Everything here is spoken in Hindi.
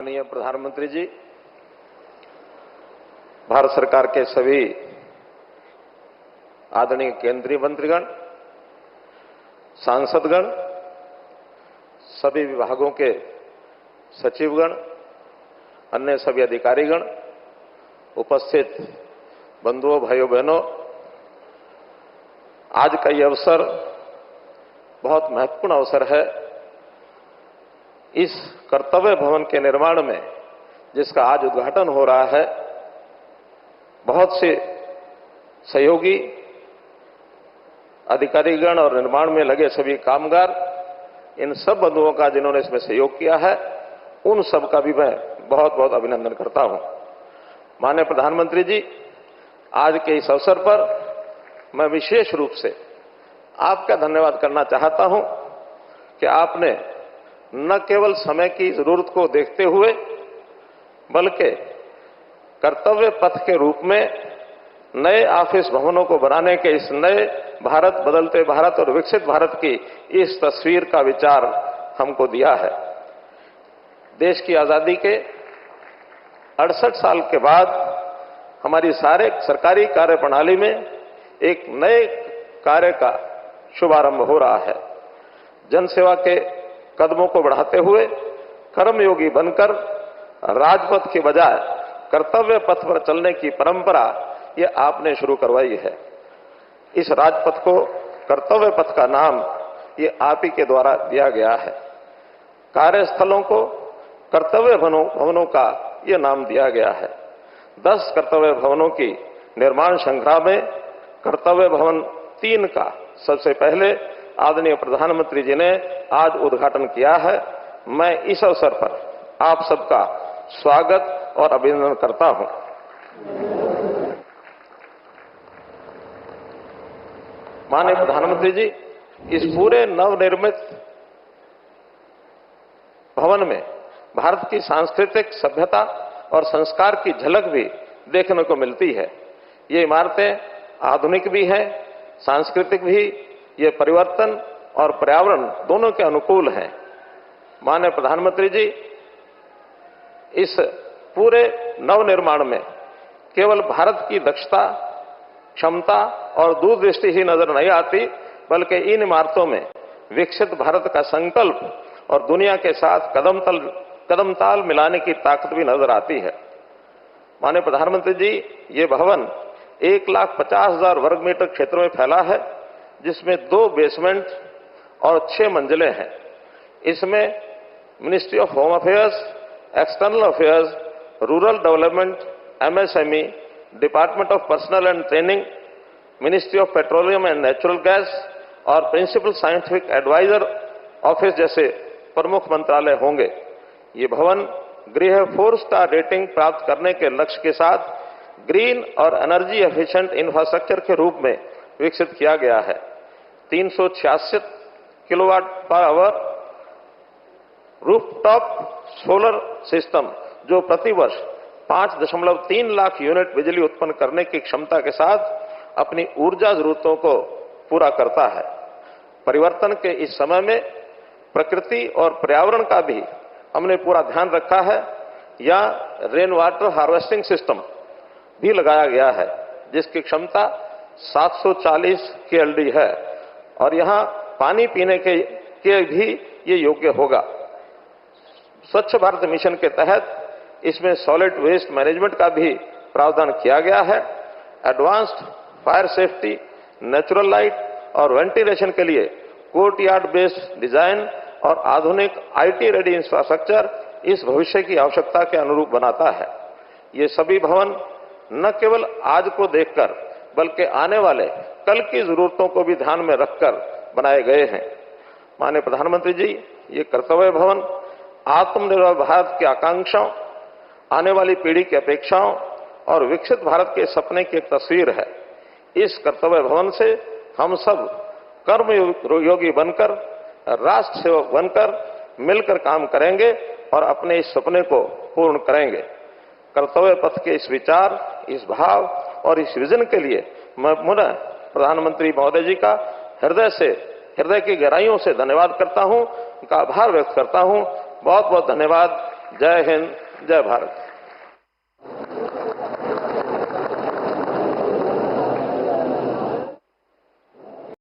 माननीय प्रधानमंत्री जी, भारत सरकार के सभी आदरणीय केंद्रीय मंत्रीगण, सांसदगण, सभी विभागों के सचिवगण, अन्य सभी अधिकारीगण, उपस्थित बंधुओं, भाइयों बहनों, आज का ये अवसर बहुत महत्वपूर्ण अवसर है। इस कर्तव्य भवन के निर्माण में, जिसका आज उद्घाटन हो रहा है, बहुत से सहयोगी अधिकारीगण और निर्माण में लगे सभी कामगार, इन सब बंधुओं का जिन्होंने इसमें सहयोग किया है, उन सब का भी मैं बहुत बहुत अभिनंदन करता हूं। माननीय प्रधानमंत्री जी, आज के इस अवसर पर मैं विशेष रूप से आपका धन्यवाद करना चाहता हूं कि आपने न केवल समय की जरूरत को देखते हुए, बल्कि कर्तव्य पथ के रूप में नए ऑफिस भवनों को बनाने के इस नए भारत, बदलते भारत और विकसित भारत की इस तस्वीर का विचार हमको दिया है। देश की आजादी के 68 साल के बाद हमारी सारे सरकारी कार्य प्रणाली में एक नए कार्य का शुभारंभ हो रहा है। जनसेवा के कदमों को बढ़ाते हुए कर्मयोगी बनकर राजपथ के बजाय कर्तव्य पथ पर चलने की परंपरा ये आपने शुरू करवाई है। इस राजपथ को कर्तव्य पथ का नाम ये आप ही के द्वारा दिया गया है। कार्यस्थलों को कर्तव्य भवनों का ये नाम दिया गया है। 10 कर्तव्य भवनों की निर्माण श्रृंखला में कर्तव्य भवन 3 का सबसे पहले आदरणीय प्रधानमंत्री जी ने आज उद्घाटन किया है। मैं इस अवसर पर आप सबका स्वागत और अभिनंदन करता हूं। माननीय प्रधानमंत्री जी, इस पूरे नवनिर्मित भवन में भारत की सांस्कृतिक सभ्यता और संस्कार की झलक भी देखने को मिलती है। ये इमारतें आधुनिक भी हैं, सांस्कृतिक भी, ये परिवर्तन और पर्यावरण दोनों के अनुकूल हैं। माननीय प्रधानमंत्री जी, इस पूरे नवनिर्माण में केवल भारत की दक्षता, क्षमता और दूरदृष्टि ही नजर नहीं आती, बल्कि इन इमारतों में विकसित भारत का संकल्प और दुनिया के साथ कदम ताल मिलाने की ताकत भी नजर आती है। माननीय प्रधानमंत्री जी, ये भवन 1,50,000 वर्ग मीटर क्षेत्र में फैला है, जिसमें 2 बेसमेंट और 6 मंजिलें हैं। इसमें ministry of home affairs, external affairs, rural development, MSME, department of personal and training, ministry of petroleum and natural gas और प्रिंसिपल साइंटिफिक एडवाइजर ऑफिस जैसे प्रमुख मंत्रालय होंगे। ये भवन गृह 4 स्टार रेटिंग प्राप्त करने के लक्ष्य के साथ ग्रीन और एनर्जी एफिशिएंट इंफ्रास्ट्रक्चर के रूप में विकसित किया गया है। 366 kilowatt per hour rooftop solar system, जो प्रतिवर्ष 5.3 लाख यूनिट बिजली उत्पन्न करने की क्षमता के साथ अपनी ऊर्जा जरूरतों को पूरा करता है। परिवर्तन के इस समय में प्रकृति और पर्यावरण का भी हमने पूरा ध्यान रखा है। या रेन वाटर हार्वेस्टिंग सिस्टम भी लगाया गया है, जिसकी क्षमता 740 KLD है और यहां पानी पीने के भी ये योग्य होगा। स्वच्छ भारत मिशन के तहत इसमें सॉलिड वेस्ट मैनेजमेंट का भी प्रावधान किया गया है। Advanced fire safety, natural light और वेंटिलेशन के लिए कोर्टयार्ड बेस्ड डिजाइन और आधुनिक IT रेडी इंफ्रास्ट्रक्चर इस भविष्य की आवश्यकता के अनुरूप बनाता है। ये सभी भवन न केवल आज को देखकर, बल्कि आने वाले कल की जरूरतों को भी ध्यान में रखकर बनाए गए हैं। माननीय प्रधानमंत्री जी, ये कर्तव्य भवन आत्मनिर्भर भारत की आकांक्षाओं, आने वाली पीढ़ी की अपेक्षाओं और विकसित भारत के सपने की एक तस्वीर है। इस कर्तव्य भवन से हम सब कर्मयोगी बनकर, राष्ट्र सेवक बनकर मिलकर काम करेंगे और अपने इस सपने को पूर्ण करेंगे। कर्तव्य पथ के इस विचार, इस भाव और इस विजन के लिए मैं पुनः प्रधानमंत्री महोदय जी का हृदय की गहराइयों से धन्यवाद करता हूं, उनका आभार व्यक्त करता हूं। बहुत बहुत धन्यवाद। जय हिंद, जय भारत।